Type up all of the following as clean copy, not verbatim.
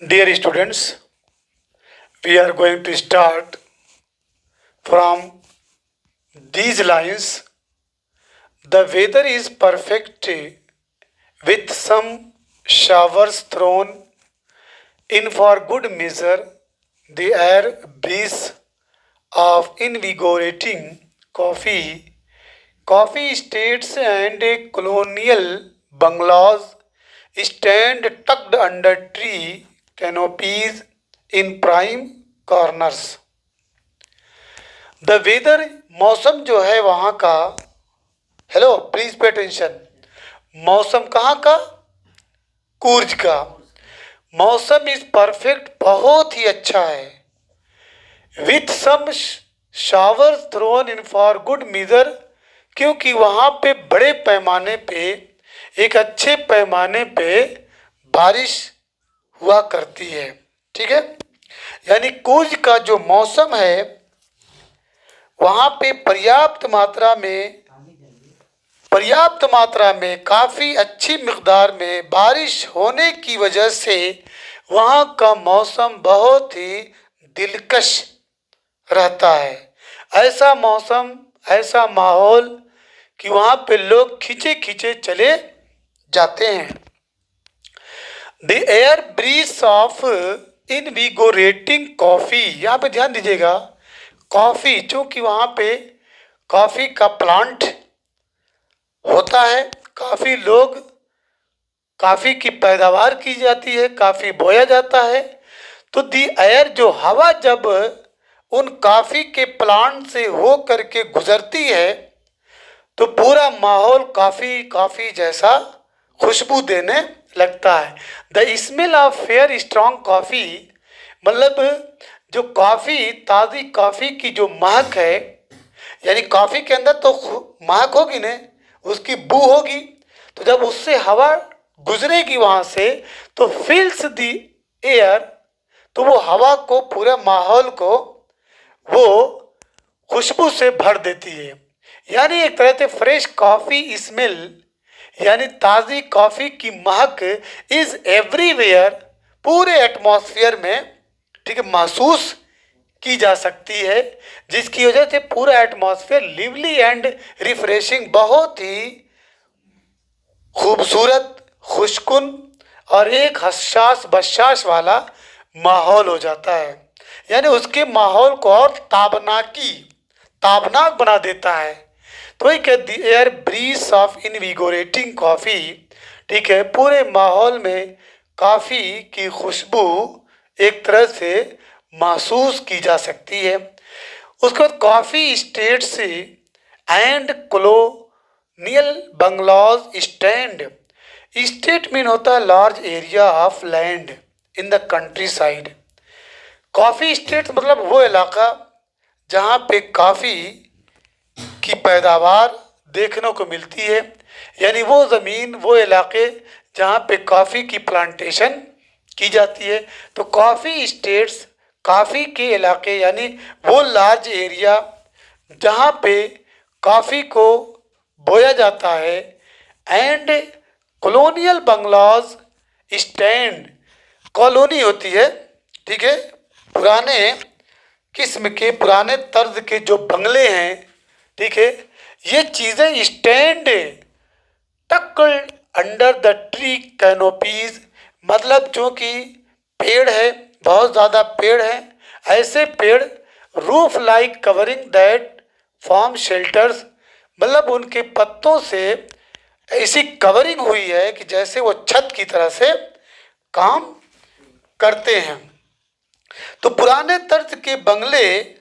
Dear students, we are going to start from these lines. The weather is perfect with some showers thrown in for good measure. The air breeze of invigorating coffee, coffee estates and colonial bungalows stand tucked under tree canopies in prime corners. The weather मौसम जो है वहाँ का, hello please pay attention, मौसम कहाँ का? कूर्ज का। मौसम इज परफेक्ट, बहुत ही अच्छा है। With some shower thrown in for good measure, क्योंकि वहाँ पे बड़े पैमाने पे, एक अच्छे पैमाने पे बारिश हुआ करती है। ठीक है, यानी कूर्ज का जो मौसम है वहाँ पे पर्याप्त मात्रा में काफ़ी अच्छी मिकदार में बारिश होने की वजह से वहाँ का मौसम बहुत ही दिलकश रहता है। ऐसा मौसम, ऐसा माहौल कि वहाँ पे लोग खींचे खींचे चले जाते हैं। The air breeze of invigorating coffee, यहाँ पे ध्यान दीजिएगा, कॉफ़ी, चूँकि वहाँ पे कॉफ़ी का प्लांट होता है, काफ़ी लोग काफ़ी की पैदावार की जाती है, काफ़ी बोया जाता है, तो दी एयर जो हवा जब उन काफ़ी के प्लांट से हो करके गुजरती है तो पूरा माहौल काफ़ी जैसा खुशबू देने लगता है। The smell of fair strong coffee, मतलब जो कॉफ़ी, ताज़ी कॉफ़ी की जो महक है, यानी कॉफ़ी के अंदर तो महक होगी ना, उसकी बू होगी, तो जब उससे हवा गुजरेगी वहाँ से तो फिल्स दी एयर, तो वो हवा को, पूरे माहौल को वो खुशबू से भर देती है। यानी एक तरह से फ्रेश कॉफ़ी स्मेल, यानी ताज़ी कॉफ़ी की महक इज़ एवरीवेयर, पूरे एटमॉस्फेयर में, ठीक है, महसूस की जा सकती है, जिसकी वजह से पूरा एटमॉस्फेयर लिवली एंड रिफ्रेशिंग, बहुत ही खूबसूरत, खुशकुन और एक हसास बशाश वाला माहौल हो जाता है। यानी उसके माहौल को और ताबनाक बना देता है। तो एक air breeze of invigorating coffee, ठीक है, पूरे माहौल में कॉफ़ी की खुशबू एक तरह से महसूस की जा सकती है। उसके बाद coffee estates and colonial bungalows stand, estate mean होता है large area of land in the countryside. Coffee estate मतलब वो इलाका जहाँ पे कॉफ़ी की पैदावार देखने को मिलती है, यानी वो ज़मीन, वो इलाके जहाँ पे कॉफ़ी की प्लांटेशन की जाती है। तो कॉफ़ी स्टेट्स, कॉफ़ी के इलाके, यानी वो लार्ज एरिया जहाँ पे कॉफ़ी को बोया जाता है। एंड कॉलोनियल बंगलाज स्टैंड, कॉलोनी होती है, ठीक है, पुराने किस्म के, पुराने तर्ज के जो बंगले हैं, ठीक है, ये चीज़ें stand tucked under the tree canopies, मतलब चूँकि पेड़ है, बहुत ज़्यादा पेड़ है, ऐसे पेड़ roof like covering that form shelters, मतलब उनके पत्तों से ऐसी कवरिंग हुई है कि जैसे वो छत की तरह से काम करते हैं। तो पुराने तर्ज के बंगले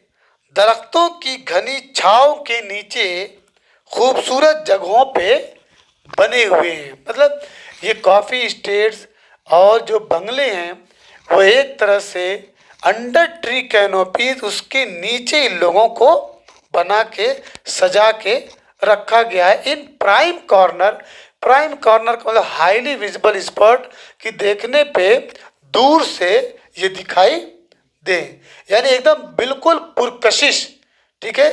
दरख्तों की घनी छांव के नीचे खूबसूरत जगहों पे बने हुए हैं। मतलब ये कॉफ़ी स्टेट्स और जो बंगले हैं वो एक तरह से अंडर ट्री कैनोपीज, उसके नीचे इन लोगों को बना के, सजा के रखा गया है। इन प्राइम कॉर्नर, प्राइम कॉर्नर का मतलब हाईली विजिबल स्पॉट, कि देखने पे दूर से ये दिखाई दे, यानी एकदम बिल्कुल पुरकशिश, ठीक है,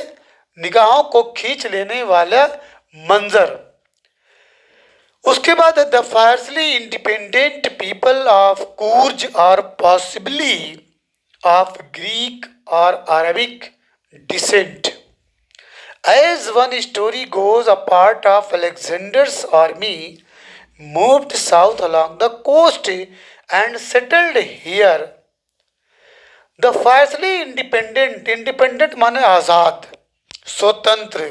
निगाहों को खींच लेने वाला मंजर। उसके बाद the fiercely independent people of Coorg are possibly of Greek और Arabic descent. As one story goes, a part of Alexander's army moved south along the coast and settled here. The fiercely independent, independent माने आजाद, स्वतंत्र.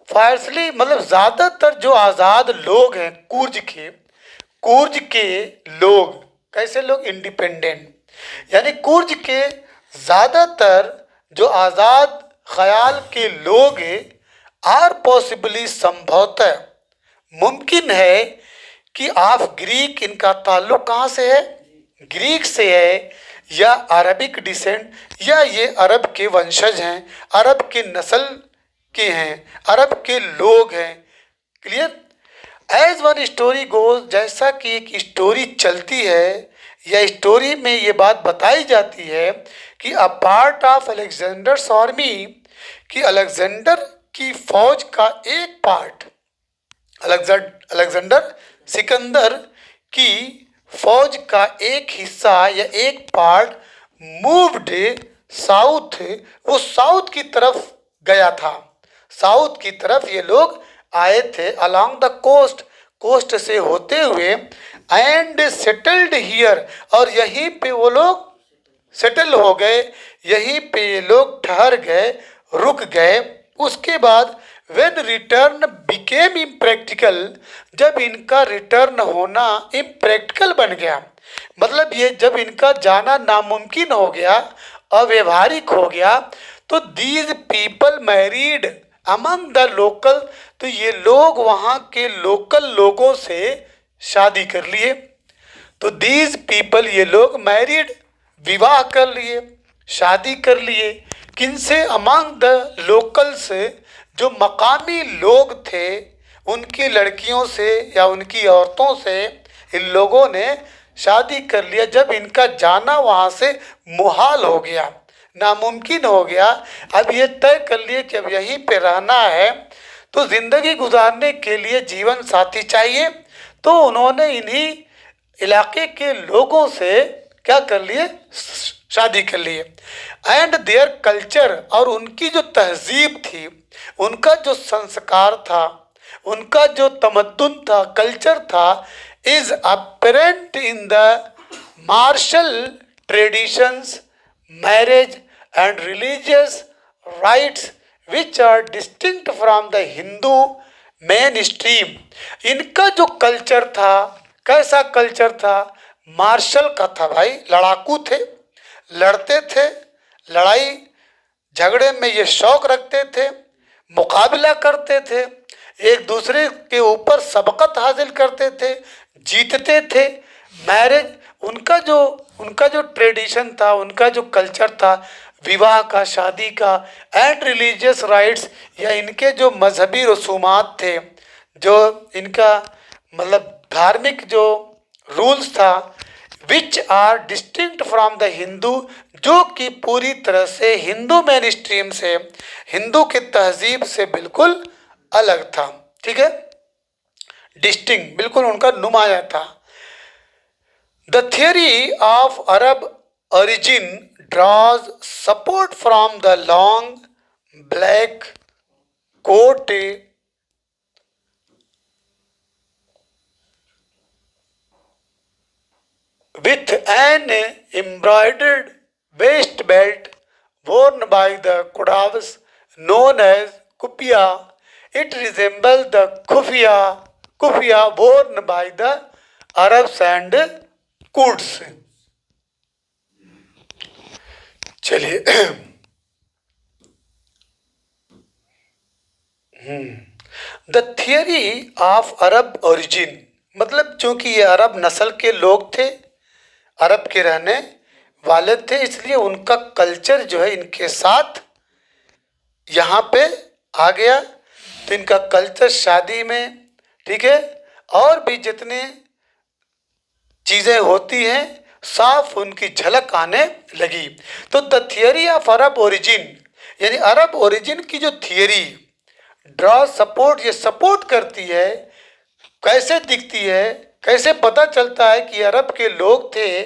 फायरसली मतलब ज्यादातर जो आजाद लोग हैं कुर्ज के लोग, कैसे लोग, इंडिपेंडेंट, यानी कुर्ज के ज्यादातर जो आजाद ख्याल के लोग आर पॉसिबली संभवतः मुमकिन है कि आप ग्रीक, इनका ताल्लुक कहाँ से है, ग्रीक से है, या अरबिक डिसेंट, या ये अरब के वंशज हैं, अरब के नस्ल के हैं, अरब के लोग हैं. Clear. As one story goes, जैसा कि एक स्टोरी चलती है या स्टोरी में ये बात बताई जाती है कि a part of Alexander's army, कि अलेक्जेंडर की फौज का एक पार्ट, अलेक्जेंडर सिकंदर की फौज का एक हिस्सा या एक पार्ट मूव्ड साउथ, वो साउथ की तरफ गया था, साउथ की तरफ ये लोग आए थे, अलोंग द कोस्ट, कोस्ट से होते हुए, एंड सेटल्ड हियर, और यहीं पे वो लोग सेटल हो गए, यहीं पे ये लोग ठहर गए, रुक गए. उसके बाद व्हेन रिटर्न बिकेम इम्प्रैक्टिकल, जब इनका रिटर्न होना इम्प्रैक्टिकल बन गया, मतलब ये जब इनका जाना नामुमकिन हो गया, अव्यवहारिक हो गया, तो these people married among the local, तो ये लोग वहाँ के लोकल लोगों से शादी कर लिए. तो दीज पीपल, ये लोग मैरिड, विवाह कर लिए, शादी कर लिए. किनसे, अमंग द लोकल्स, जो मकामी लोग थे, उनकी लड़कियों से या उनकी औरतों से इन लोगों ने शादी कर लिया. जब इनका जाना वहाँ से मुहाल हो गया, नामुमकिन हो गया, अब ये तय कर लिए कि अब यहीं पे रहना है, तो ज़िंदगी गुजारने के लिए जीवन साथी चाहिए. तो उन्होंने इन्हीं इलाके के लोगों से क्या कर लिए, शादी कर लिए. एंड देयर कल्चर, और उनकी जो तहजीब थी, उनका जो संस्कार था, उनका जो तमद्दुन था, कल्चर था, is apparent in the martial traditions, marriage and religious rites which are distinct from the Hindu mainstream. इनका जो कल्चर था, कैसा कल्चर था, मार्शल का था भाई, लड़ाकू थे, लड़ते थे, लड़ाई झगड़े में ये शौक रखते थे, मुकाबला करते थे, एक दूसरे के ऊपर सबकत हासिल करते थे, जीतते थे. मैरिज, उनका जो ट्रेडिशन था, उनका जो कल्चर था, विवाह का, शादी का, एंड रिलीजियस राइट्स, या इनके जो मजहबी रसूमात थे, जो इनका मतलब धार्मिक जो रूल्स था, which are distinct from the Hindu, जो कि पूरी तरह से हिंदू मेन स्ट्रीम से, हिंदू के तहजीब से बिल्कुल अलग था. ठीक है, डिस्टिंक्ट, बिल्कुल उनका नुमाया था. The theory of Arab origin draws support from the long black coat with an embroidered waist belt worn by the Quraysh known as kufiya. It resembles the kufiya worn by the Arabs and Kurds. चलिए, the theory of Arab origin, मतलब चूंकि ये अरब नस्ल के लोग थे, अरब के रहने वाले थे, इसलिए उनका कल्चर जो है इनके साथ यहाँ पे आ गया. तो इनका कल्चर शादी में, ठीक है, और भी जितने चीज़ें होती हैं, साफ उनकी झलक आने लगी. तो the theory of Arab origin, यानी अरब ओरिजिन की जो थियरी ड्रॉ सपोर्ट, ये सपोर्ट करती है कैसे दिखती है, कैसे पता चलता है कि अरब के लोग थे?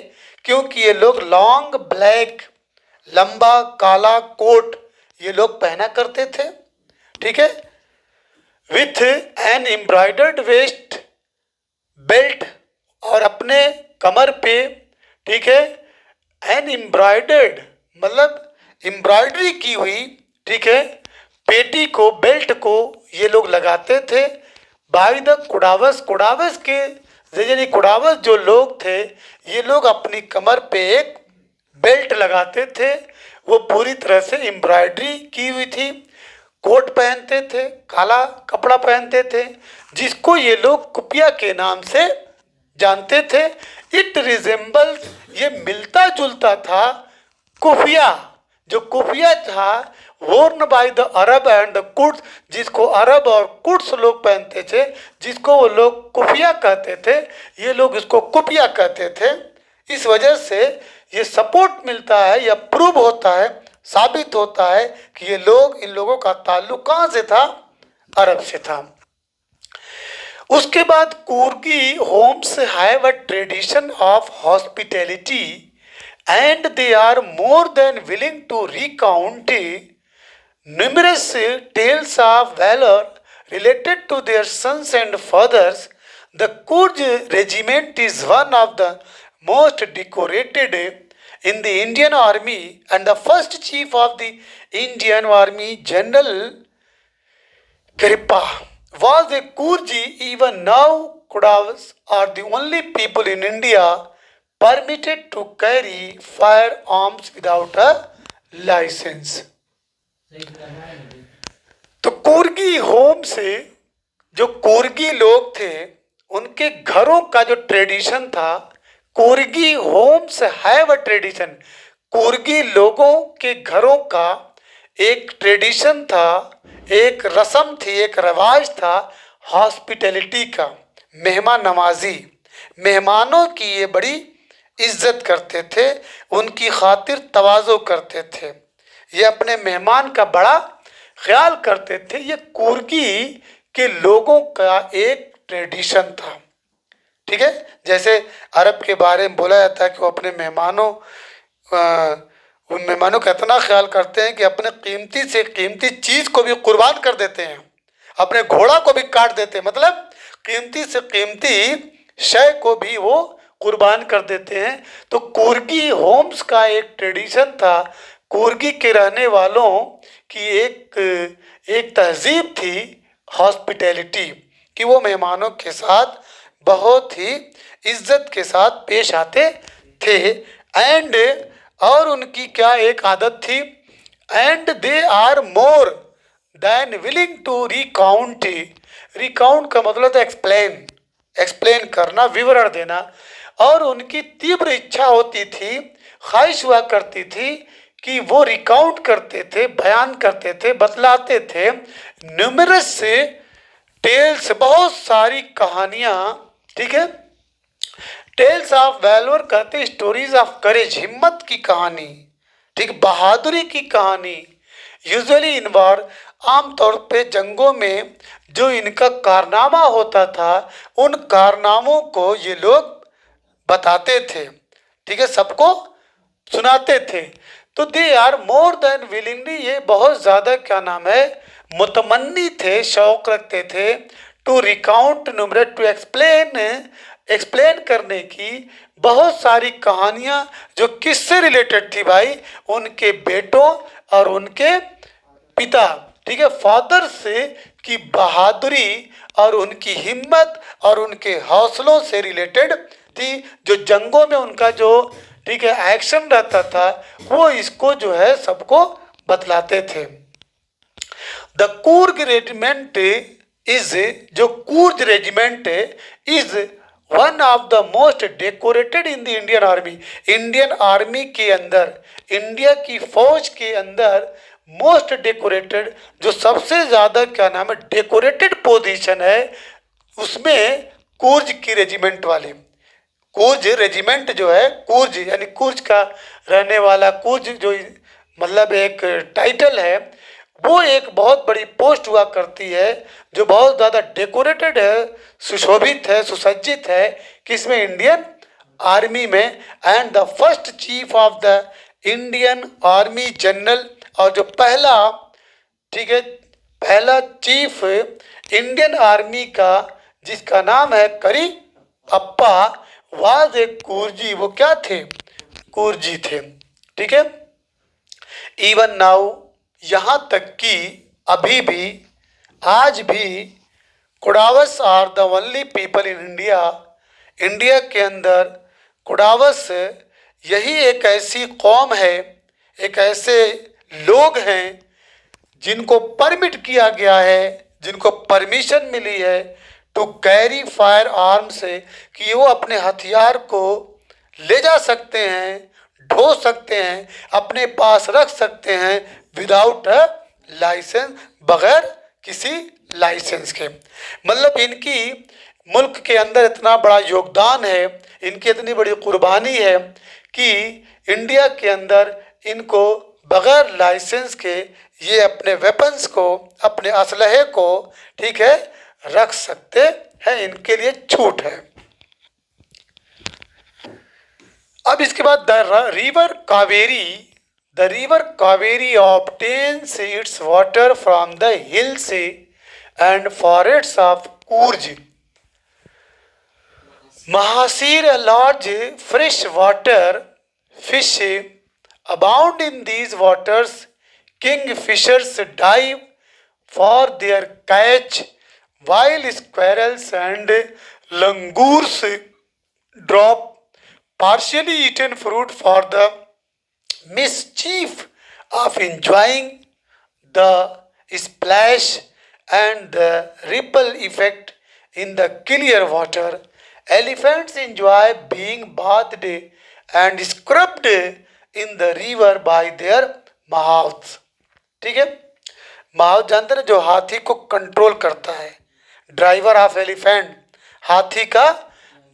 क्योंकि ये लोग लॉन्ग ब्लैक, लंबा काला कोट ये लोग पहना करते थे, ठीक है, with an embroidered waste belt, और अपने कमर पे, ठीक है, एन एम्ब्रॉयडर्ड मतलब एम्ब्रॉयडरी की हुई, ठीक है, पेटी को, बेल्ट को ये लोग लगाते थे। बाय द कुड़ावस, कुड़ावस के यानी कुड़ावस जो लोग थे ये लोग अपनी कमर पे एक बेल्ट लगाते थे, वो पूरी तरह से एम्ब्रॉयडरी की हुई थी। कोट पहनते थे, काला कपड़ा पहनते थे, जिसको ये लोग कुपिया के नाम से जानते थे। इट रिजेंबल्स, ये मिलता जुलता था कुफिया, जो कुफिया था worn by the Arab and the Kurds, जिसको अरब और कुर्ड्स लोग पहनते थे, जिसको वो लोग कुफिया कहते थे, ये लोग इसको कुपिया कहते थे। इस वजह से ये सपोर्ट मिलता है या प्रूव होता है, साबित होता है कि ये लोग, इन लोगों का ताल्लुक कहाँ से था? अरब से था। उसके बाद Coorgi homes have a tradition of hospitality and they are more than willing to recount numerous tales of valor related to their sons and fathers. The Kurd regiment is one of the most decorated in the Indian Army, and the first chief of the Indian Army, General Kripa, was a Kurji. Even now, Kurdis are the only people in India permitted to carry firearms without a license. तो कुर्गी home से जो कुर्गी लोग थे उनके घरों का जो tradition था, कुर्गी होम्स हैव अ ट्रेडिशन, कुर्गी लोगों के घरों का एक ट्रेडिशन था, एक रस्म थी, एक रिवाज था हॉस्पिटैलिटी का, मेहमान नवाजी, मेहमानों की ये बड़ी इज्जत करते थे, उनकी खातिर तवाज़ो करते थे, ये अपने मेहमान का बड़ा ख्याल करते थे। ये कुर्गी के लोगों का एक ट्रेडिशन था, ठीक है। जैसे अरब के बारे में बोला जाता है कि वो अपने मेहमानों उन मेहमानों का इतना ख्याल करते हैं कि अपने कीमती से कीमती चीज़ को भी कुर्बान कर देते हैं, अपने घोड़ा को भी काट देते हैं, मतलब कीमती से कीमती शय को भी वो कुर्बान कर देते हैं। तो कुर्गी होम्स का एक ट्रेडिशन था, कुर्गी के रहने वालों की एक तहजीब थी हॉस्पिटैलिटी, कि वो मेहमानों के साथ बहुत ही इज्जत के साथ पेश आते थे। एंड और उनकी क्या एक आदत थी, and they are more than willing to recount, recount का मतलब था एक्सप्लेन, एक्सप्लेन करना, विवरण देना, और उनकी तीव्र इच्छा होती थी, ख्वाहिश हुआ करती थी कि वो रिकाउंट करते थे, बयान करते थे, बतलाते थे, न्यूमरस टेल्स, बहुत सारी कहानियाँ, ठीक है, टेल्स ऑफ वैलोर कहते हैं स्टोरीज ऑफ करेज, हिम्मत की कहानी, ठीक, बहादुरी की कहानी, यूजुअली इन्वॉल्व, आमतौर पे जंगों में जो इनका कारनामा होता था उन कारनामों को ये लोग बताते थे, ठीक है, सबको सुनाते थे। तो they are more than willingly, ये बहुत ज़्यादा क्या नाम है, मुतमन्नी थे, शौक रखते थे, to recount numerous, to explain, explain करने की बहुत सारी कहानियाँ जो किससे रिलेटेड थी भाई, उनके बेटों और उनके पिता, ठीक है, फादर से, की बहादुरी और उनकी हिम्मत और उनके हौसलों से रिलेटेड थी, जो जंगों में उनका जो, ठीक है, एक्शन रहता था, वो इसको जो है सबको बतलाते थे। द कूर्ग रेजिमेंट इज, जो Coorg regiment is one of the most decorated in the Indian army, Indian army के अंदर, इंडिया की फौज के अंदर मोस्ट डेकोरेटेड, जो सबसे ज़्यादा क्या नाम है डेकोरेटेड पोजीशन है, उसमें कूर्ज की रेजिमेंट वाली, कूर्ज रेजिमेंट जो है, कूर्ज यानी कूर्ज का रहने वाला, कूर्ज जो मतलब एक टाइटल है, वो एक बहुत बड़ी पोस्ट हुआ करती है जो बहुत ज़्यादा डेकोरेटेड है, सुशोभित है, सुसज्जित है, किसमें? इंडियन आर्मी में। And the first chief of the Indian army general, और जो पहला, ठीक है, पहला चीफ इंडियन आर्मी का जिसका नाम है करी अप्पा, वाज ए कुर्जी। वो क्या थे? कुर्जी थे। ठीक है। इवन नाउ, यहाँ तक कि अभी भी, आज भी, Kodavas are the only people in India, India के अंदर कुड़ावस यही एक ऐसी कौम है, एक ऐसे लोग हैं जिनको परमिट किया गया है, जिनको परमिशन मिली है टू कैरी फायर आर्म्स, कि वो अपने हथियार को ले जा सकते हैं, ढो सकते हैं, अपने पास रख सकते हैं विदाउट अ लाइसेंस, बगैर किसी लाइसेंस के। मतलब इनकी मुल्क के अंदर इतना बड़ा योगदान है, इनकी इतनी बड़ी कुर्बानी है कि इंडिया के अंदर इनको बगैर लाइसेंस के ये अपने वेपन्स को, अपने असलहे को, ठीक है, रख सकते हैं, इनके लिए छूट है। अब इसके बाद the river Kaveri obtains its water from the hills and forests of Coorg. Mahasir, a large freshwater fish, abound in these waters. Kingfishers dive for their catch, while squirrels and langurs drop partially eaten fruit for the mischief of enjoying the splash and the ripple effect in the clear water. Elephants enjoy being bathed and scrubbed in the river by their mouths. ठीक है। Mouth जानते ना, जो हाथी को control करता है, driver of elephant, हाथी का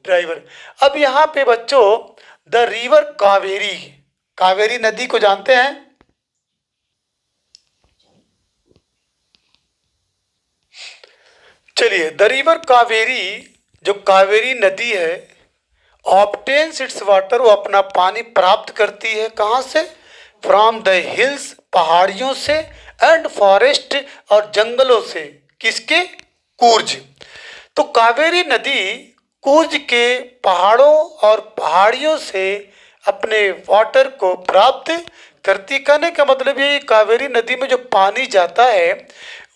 ड्राइवर। अब यहाँ पे बच्चों द रिवर कावेरी, कावेरी नदी को जानते हैं? चलिए, द रिवर कावेरी, जो कावेरी नदी है, ऑब्टेन्स इट्स वाटर, वो अपना पानी प्राप्त करती है कहाँ से? फ्रॉम द हिल्स, पहाड़ियों से, एंड फॉरेस्ट, और जंगलों से। किसके? कूर्ज। तो कावेरी नदी कूर्ज के पहाड़ों और पहाड़ियों से अपने वाटर को प्राप्त करती। कहने का मतलब ये, कावेरी नदी में जो पानी जाता है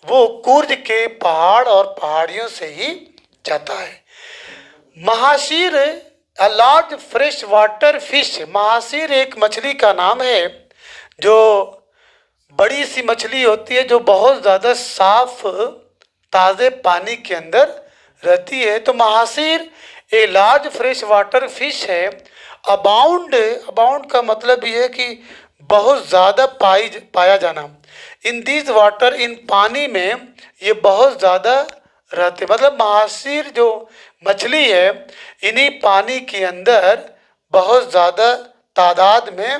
वो कूर्ज के पहाड़ और पहाड़ियों से ही जाता है। Mahseer, a large freshwater fish. Mahseer एक मछली का नाम है जो बड़ी सी मछली होती है, जो बहुत ज़्यादा साफ ताज़े पानी के अंदर रहती है। तो mahseer a large freshwater fish है। अबाउंड, अबाउंड का मतलब ये है कि बहुत ज़्यादा पाया जाना। इन दीज वाटर, इन पानी में ये बहुत ज़्यादा रहते, मतलब महाशीर जो मछली है इन्हीं पानी के अंदर बहुत ज़्यादा तादाद में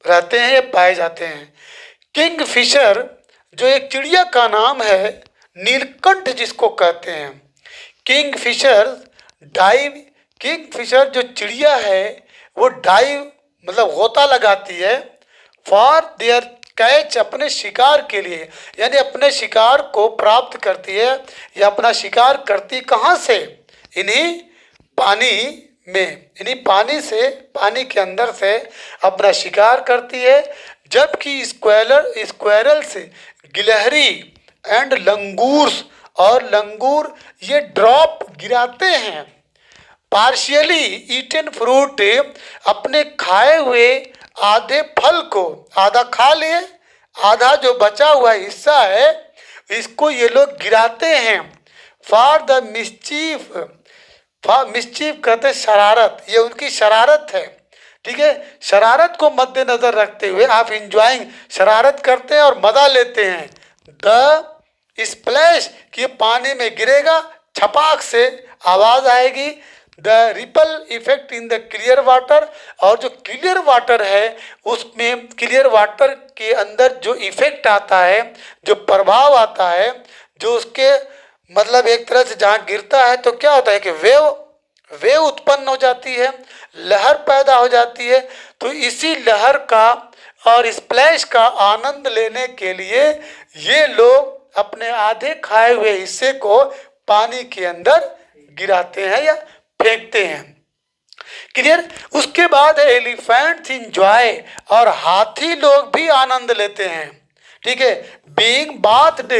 रहते हैं, पाए जाते हैं। किंग फिशर, जो एक चिड़िया का नाम है, नीलकंठ जिसको कहते हैं। Kingfisher dive, kingfisher जो चिड़िया है वो डाइव मतलब गोता लगाती है, फॉर देयर कैच, अपने शिकार के लिए, यानी अपने शिकार को प्राप्त करती है या अपना शिकार करती कहाँ से? इन्हीं पानी में, इन्हीं पानी से, पानी के अंदर से अपना शिकार करती है। जबकि स्क्वेरल्स, गिलहरी, एंड लंगूर्स, और लंगूर ये ड्रॉप गिराते हैं। पार्शियली ईटन फ्रूट, अपने खाए हुए आधे फल को, आधा खा लिए, आधा जो बचा हुआ हिस्सा है इसको ये लोग गिराते हैं। फॉर द मिस्चीफ, मिस्चीफ कहते हैं शरारत, ये उनकी शरारत है। ठीक है, शरारत को मद्देनजर रखते हुए आप इंजॉइंग, शरारत करते हैं और मजा लेते हैं। द स्प्लैश, कि पानी में गिरेगा, छपाक से आवाज आएगी, the ripple effect in the clear water, और जो क्लियर वाटर है उसमें क्लियर वाटर के अंदर जो इफेक्ट आता है, जो प्रभाव आता है, जो उसके मतलब एक तरह से जहाँ गिरता है तो क्या होता है कि वेव वेव उत्पन्न हो जाती है, लहर पैदा हो जाती है। तो इसी लहर का और स्प्लैश का आनंद लेने के लिए ये लोग अपने आधे खाए हुए हिस्से को पानी के अंदर गिराते हैं या फेंकते हैं। क्लियर। उसके बाद एलिफेंट्स इंजॉय, और हाथी लोग भी आनंद लेते हैं। ठीक है, बीइंग बाथड,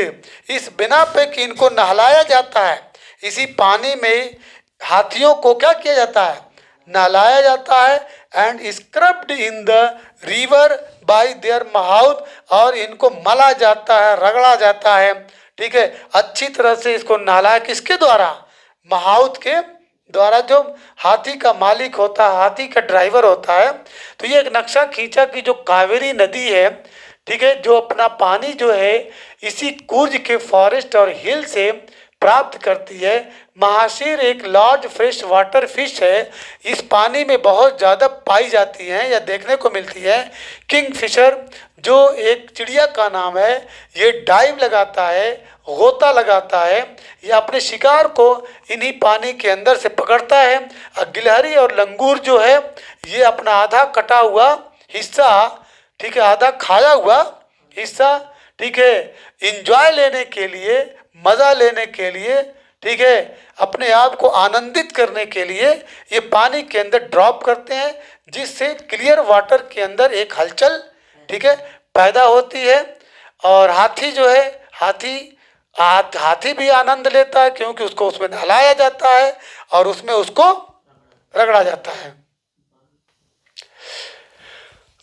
इस बिना पे कि इनको नहलाया जाता है, इसी पानी में हाथियों को क्या किया जाता है, नहलाया जाता है। And scrubbed in the river by their mahouts, और इनको मला जाता है, रगड़ा जाता है। ठीक है, अच्छी तरह से इसको नहलाया किसके द्वारा, माउथ के द्वारा, जो हाथी का मालिक होता है, हाथी का ड्राइवर होता है। तो ये एक नक्शा खींचा कि जो कावेरी नदी है, ठीक है, जो अपना पानी जो है इसी कुर्ज के फॉरेस्ट और हिल से प्राप्त करती है। महाशीर एक लार्ज फ्रेश वाटर फिश है, इस पानी में बहुत ज़्यादा पाई जाती हैं या देखने को मिलती है। किंग फिशर जो एक चिड़िया का नाम है, ये डाइव लगाता है, गोता लगाता है, ये अपने शिकार को इन्हीं पानी के अंदर से पकड़ता है। और गिलहरी और लंगूर जो है ये अपना आधा कटा हुआ हिस्सा, ठीक है, आधा खाया हुआ हिस्सा, ठीक है, इंजॉय लेने के लिए, मज़ा लेने के लिए, ठीक है, अपने आप को आनंदित करने के लिए ये पानी के अंदर ड्रॉप करते हैं, जिससे क्लियर वाटर के अंदर एक हलचल, ठीक है, पैदा होती है। और हाथी जो है, हाथी भी आनंद लेता है, क्योंकि उसको उसमें नहलाया जाता है और उसमें उसको रगड़ा जाता है।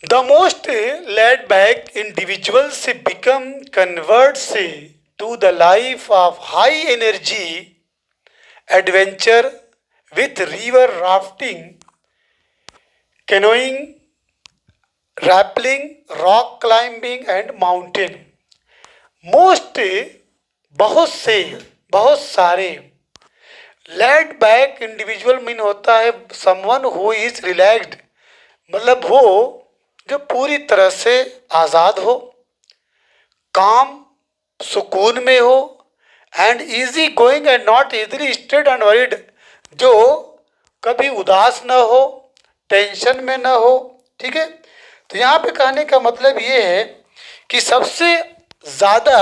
The most laid back individuals become converts to the life of high energy adventure with river rafting, canoeing, rappelling, rock climbing and mountain. Most बहुत से, बहुत सारे। laid back individual मीन होता है someone who is relaxed, मतलब वो जो पूरी तरह से आज़ाद हो, काम सुकून में हो, and easy going and not easily straight and worried, जो कभी उदास न हो, टेंशन में न हो। ठीक है, तो यहाँ पे कहने का मतलब ये है कि सबसे ज़्यादा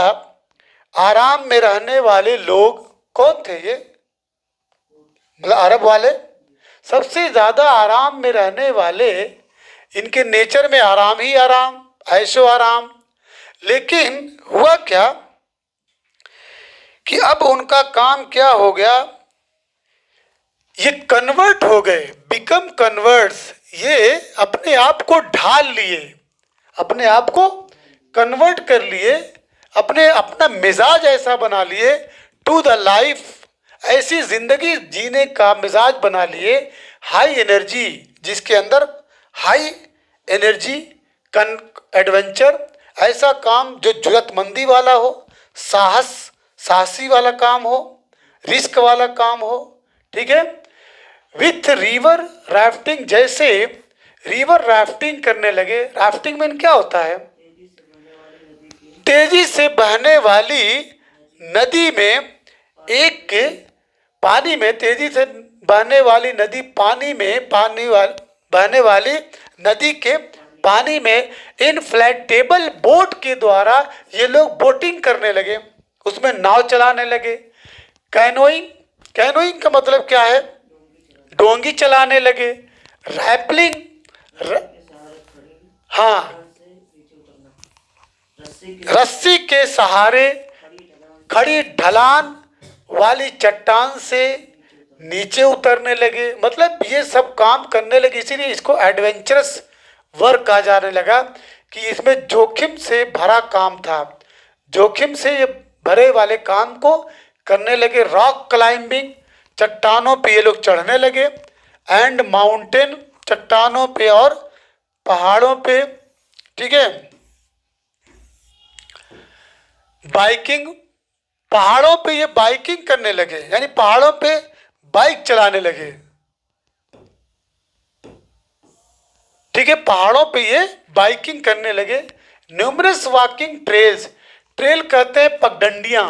आराम में रहने वाले लोग कौन थे, ये मतलब अरब वाले सबसे ज़्यादा आराम में रहने वाले, इनके नेचर में आराम ही आराम, ऐशो आराम। लेकिन हुआ क्या कि अब उनका काम क्या हो गया, ये कन्वर्ट हो गए, बिकम कन्वर्ट्स, ये अपने आप को ढाल लिए, अपने आप को कन्वर्ट कर लिए, अपना मिजाज ऐसा बना लिए, टू द लाइफ, ऐसी जिंदगी जीने का मिजाज बना लिए, हाई एनर्जी, जिसके अंदर हाई एनर्जी, एडवेंचर, ऐसा काम जो जुर्रतमंदी वाला हो, साहसी वाला काम हो, रिस्क वाला काम हो। ठीक है, विथ रिवर राफ्टिंग, जैसे रिवर राफ्टिंग करने लगे। राफ्टिंग में क्या होता है, तेजी से बहने वाली नदी में, एक पानी में तेजी से बहने वाली नदी, बहने वाली नदी के पानी में इनफ्लेटेबल बोट के द्वारा ये लोग बोटिंग करने लगे, उसमें नाव चलाने लगे। कैनोइंग का मतलब क्या है, डोंगी चलाने लगे। रैपलिंग, हाँ, रस्सी के सहारे खड़ी ढलान वाली चट्टान से नीचे उतरने लगे, मतलब ये सब काम करने लगे। इसीलिए इसको एडवेंचरस वर्क कहा जाने लगा कि इसमें जोखिम से भरा काम था, जोखिम से ये भरे वाले काम को करने लगे। रॉक क्लाइंबिंग, चट्टानों पे ये लोग चढ़ने लगे। एंड माउंटेन, चट्टानों पे और पहाड़ों पे। ठीक है, बाइकिंग, पहाड़ों पे ये बाइकिंग करने लगे, यानी पहाड़ों पे बाइक चलाने लगे। ठीक है, पहाड़ों पे ये बाइकिंग करने लगे। न्यूमरस वॉकिंग ट्रेल्स, ट्रेल कहते हैं पगडंडियाँ,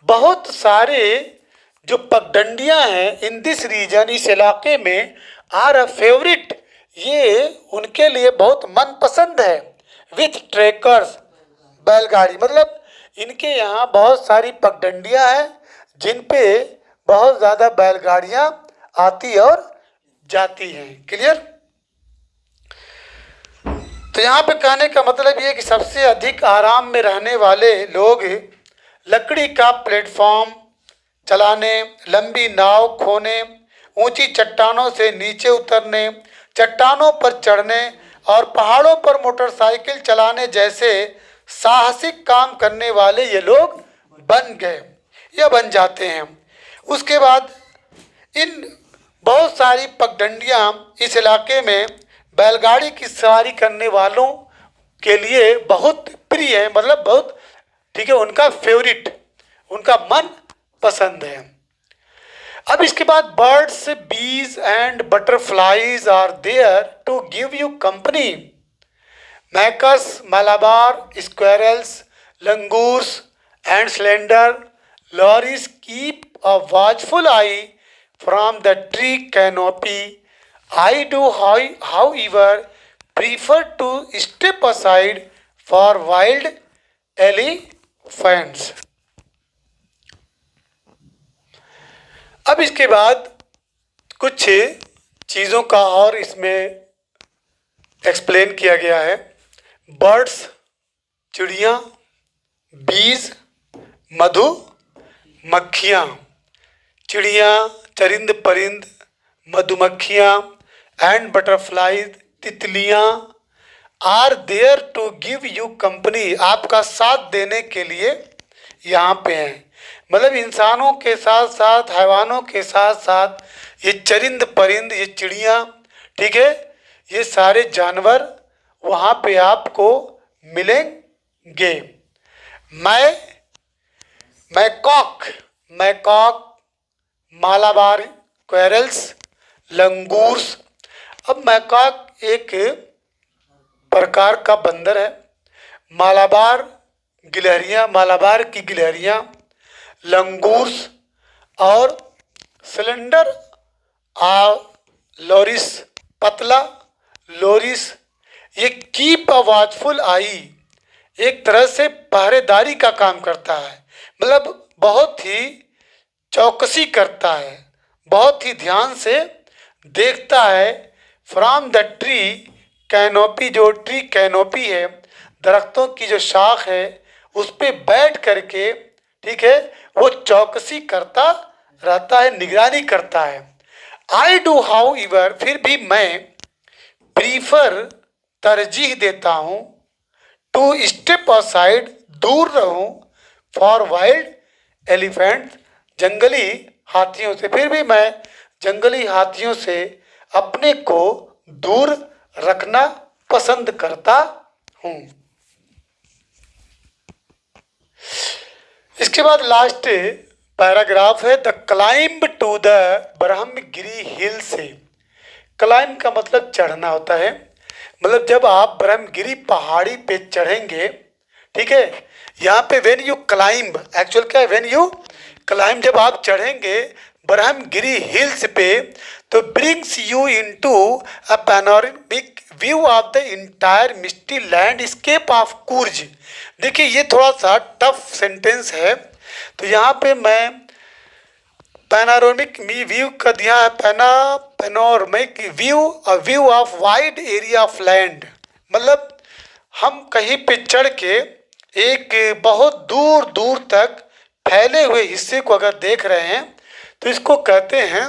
बहुत सारे जो पगडंडियाँ हैं इन दिस रीजन, इस इलाके में, आर अ फेवरेट, ये उनके लिए बहुत मनपसंद है। विथ ट्रैकर्स, बैलगाड़ी, मतलब इनके यहाँ बहुत सारी पगडंडियाँ हैं जिन पे बहुत ज़्यादा बैलगाड़ियाँ आती और जाती हैं। क्लियर? तो यहाँ पे कहने का मतलब ये कि सबसे अधिक आराम में रहने वाले लोग लकड़ी का प्लेटफॉर्म चलाने, लंबी नाव खोने, ऊंची चट्टानों से नीचे उतरने, चट्टानों पर चढ़ने और पहाड़ों पर मोटरसाइकिल चलाने जैसे साहसिक काम करने वाले ये लोग बन गए या बन जाते हैं। उसके बाद इन बहुत सारी पगडंडियाँ इस इलाके में बैलगाड़ी की सवारी करने वालों के लिए बहुत प्रिय है, मतलब बहुत, ठीक है, उनका फेवरेट, उनका मन पसंद है। अब इसके बाद birds, bees and butterflies are there to give you company. Macaques, Malabar squirrels, langurs and slender lorises keep a watchful eye from the tree canopy. I do, however, prefer to step aside for wild elephants. अब इसके बाद कुछ चीज़ों का और इसमें explain किया गया है। बर्ड्स, चिड़िया, बीज, मधु मक्खियाँ, चिड़िया, चरिंद परिंद, मधुमक्खियाँ एंड बटरफ्लाईज, तितलियाँ, are there to give you company, आपका साथ देने के लिए यहाँ पे हैं। मतलब इंसानों के साथ साथ, हैवानों के साथ साथ ये चरिंद परिंद, ये चिड़िया, ठीक है, ये सारे जानवर वहाँ पे आपको मिलेंगे। Macaque, Malabar quarrels, langurs. अब मैकॉक एक प्रकार का बंदर है। मालाबार गिलहरियाँ, मालाबार की गिलहरियाँ, लंगूर्स और सिलेंडर लोरिस, पतला लोरिस, ये कीप अ वॉचफुल आई, एक तरह से पहरेदारी का काम करता है, मतलब बहुत ही चौकसी करता है, बहुत ही ध्यान से देखता है। फ्रॉम द ट्री कैनोपी, जो ट्री कैनोपी है, दरख्तों की जो शाख है, उस पर बैठ करके, ठीक है, वो चौकसी करता रहता है, निगरानी करता है। आई डू हाउएवर, फिर भी मैं प्रीफर, तरजीह देता हूँ, टू स्टेप असाइड, दूर रहूँ, फॉर वाइल्ड एलिफेंट, जंगली हाथियों से, फिर भी मैं जंगली हाथियों से अपने को दूर रखना पसंद करता हूँ। इसके बाद लास्ट पैराग्राफ है, the climb to the Brahmagiri hill से। क्लाइंब का मतलब चढ़ना होता है, मतलब जब आप ब्रह्मगिरी पहाड़ी पे चढ़ेंगे, ठीक है, यहाँ पे वेन यू क्लाइंब, एक्चुअल क्या है, वेन यू क्लाइंब, जब आप चढ़ेंगे ब्रह्मगिरी हिल्स पे, तो brings you into a panoramic view of the entire misty landscape of Coorg. देखिए ये थोड़ा सा टफ सेंटेंस है, तो यहाँ पे मैं पैनोरामिक व्यू का दिया है, panoramic view, a view of wide area of land, मतलब हम कहीं पे चढ़ के एक बहुत दूर दूर तक फैले हुए हिस्से को अगर देख रहे हैं तो इसको कहते हैं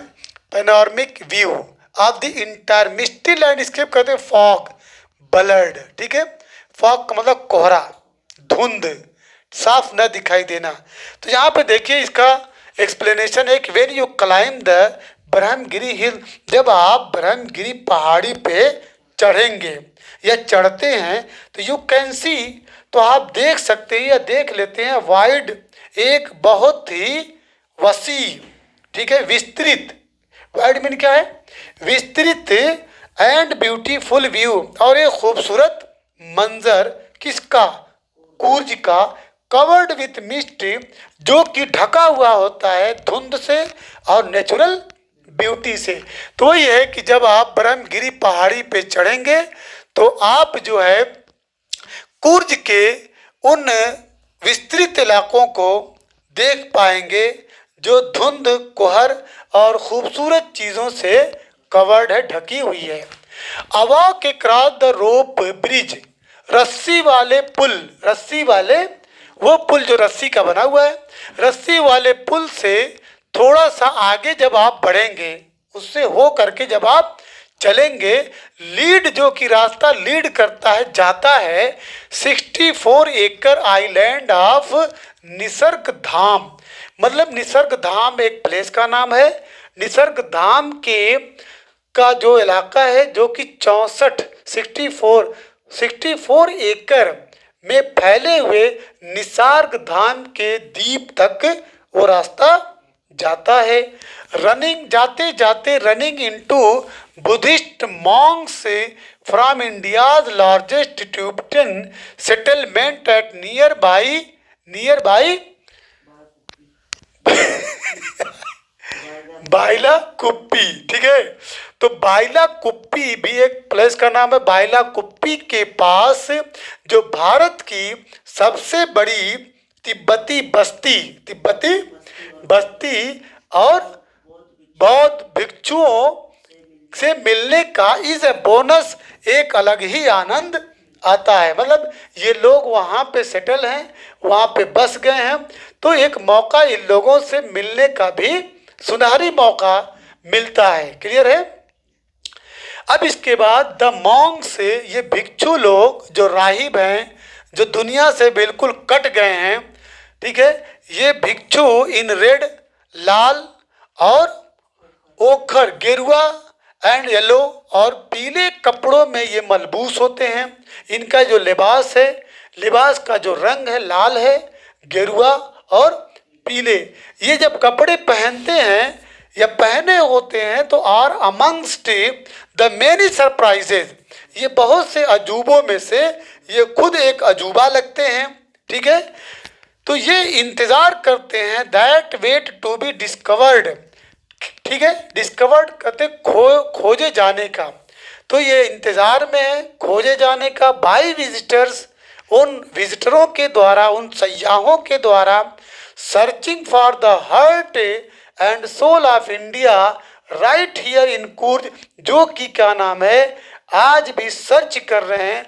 panoramic view of the entire misty landscape, कहते हैं फॉग, ब्लर्ड, ठीक है, फॉग का मतलब कोहरा, धुंध, साफ न दिखाई देना। तो यहाँ पे देखिए इसका एक्सप्लेनेशन है कि when you climb the Brahmagiri hill, जब आप ब्रह्मगिरी पहाड़ी पे चढ़ेंगे या चढ़ते हैं, तो यू कैन सी, तो आप देख सकते हैं या देख लेते हैं, वाइड, एक बहुत ही वसी, ठीक है, विस्तृत, वाइड मीन क्या है, विस्तृत एंड ब्यूटीफुल व्यू, और एक खूबसूरत मंजर किसका, कूर्ज का, कवर्ड विथ मिस्ट, जो कि ढका हुआ होता है धुंध से और नेचुरल ब्यूटी से। तो ये है कि जब आप ब्रह्मगिरी पहाड़ी पे चढ़ेंगे तो आप जो है कूर्ज के उन विस्तृत इलाकों को देख पाएंगे जो धुंध, कोहर और खूबसूरत चीज़ों से कवर्ड है, ढकी हुई है। अवॉक क्रॉस द रोप ब्रिज, रस्सी वाले पुल, रस्सी वाले वो पुल जो रस्सी का बना हुआ है, रस्सी वाले पुल से थोड़ा सा आगे जब आप बढ़ेंगे, उससे हो करके जब आप चलेंगे, लीड जो कि रास्ता लीड करता है, जाता है 64 एकड़ आइलैंड ऑफ निसर्ग धाम। मतलब निसर्ग धाम एक प्लेस का नाम है। निसर्ग धाम के का जो इलाका है जो कि 64 एकड़ में फैले हुए निसर्ग धाम के द्वीप तक वो रास्ता जाता है। रनिंग जाते जाते running into Buddhist monks from India's largest Tibetan settlement at nearby Bylakuppe. ठीक है, तो बाइला कुप्पी भी एक प्लेस का नाम है। बाइला कुप्पी के पास जो भारत की सबसे बड़ी तिब्बती बस्ती और बौद्ध भिक्षुओं से मिलने का इस बोनस एक अलग ही आनंद आता है। मतलब ये लोग वहाँ पे सेटल हैं, वहाँ पे बस गए हैं, तो एक मौका इन लोगों से मिलने का भी सुनहरी मौका मिलता है। क्लियर है। अब इसके बाद द मॉन्क्स, ये भिक्षु लोग जो राहिब हैं, जो दुनिया से बिल्कुल कट गए हैं, ठीक है, ये भिक्षु इन रेड, लाल और ओखर, गेरुआ एंड येलो और पीले कपड़ों में ये मलबूस होते हैं। इनका जो लिबास है, लिबास का जो रंग है लाल है, गेरुआ और पीले। ये जब कपड़े पहनते हैं या पहने होते हैं तो are amongst the many surprises, ये बहुत से अजूबों में से ये खुद एक अजूबा लगते हैं। ठीक है, तो ये इंतज़ार करते हैं that wait to be discovered. ठीक है, डिस्कवर्ड कहते खोजे जाने का, तो ये इंतज़ार में है खोजे जाने का बाई विजिटर्स, उन विजिटरों के द्वारा, उन सयाहों के द्वारा, searching for the heart and soul of India right here in Coorg, जो कि क्या नाम है, आज भी सर्च कर रहे हैं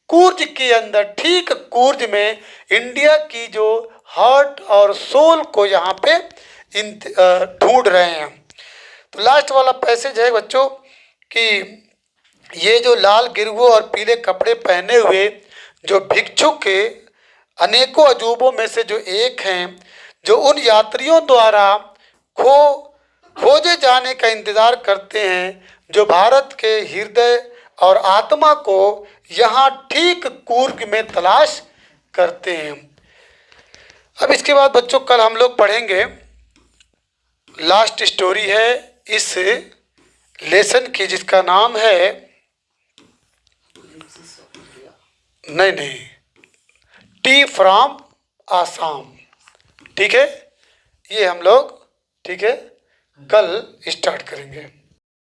कूर्ज के अंदर, ठीक कूर्ज में इंडिया की जो हार्ट और सोल को यहाँ पे ढूंढ रहे हैं। तो लास्ट वाला पैसेज है बच्चों कि ये जो लाल गिरवों और पीले कपड़े पहने हुए जो भिक्षुक के अनेकों अजूबों में से जो एक हैं, जो उन यात्रियों द्वारा खोजे जाने का इंतज़ार करते हैं, जो भारत के हृदय और आत्मा को यहाँ ठीक कूर्ग में तलाश करते हैं। अब इसके बाद बच्चों कल हम लोग पढ़ेंगे, लास्ट स्टोरी है इस लेसन की, जिसका नाम है नहीं टी फ्रॉम आसाम। ठीक है, ये हम लोग ठीक है कल स्टार्ट करेंगे।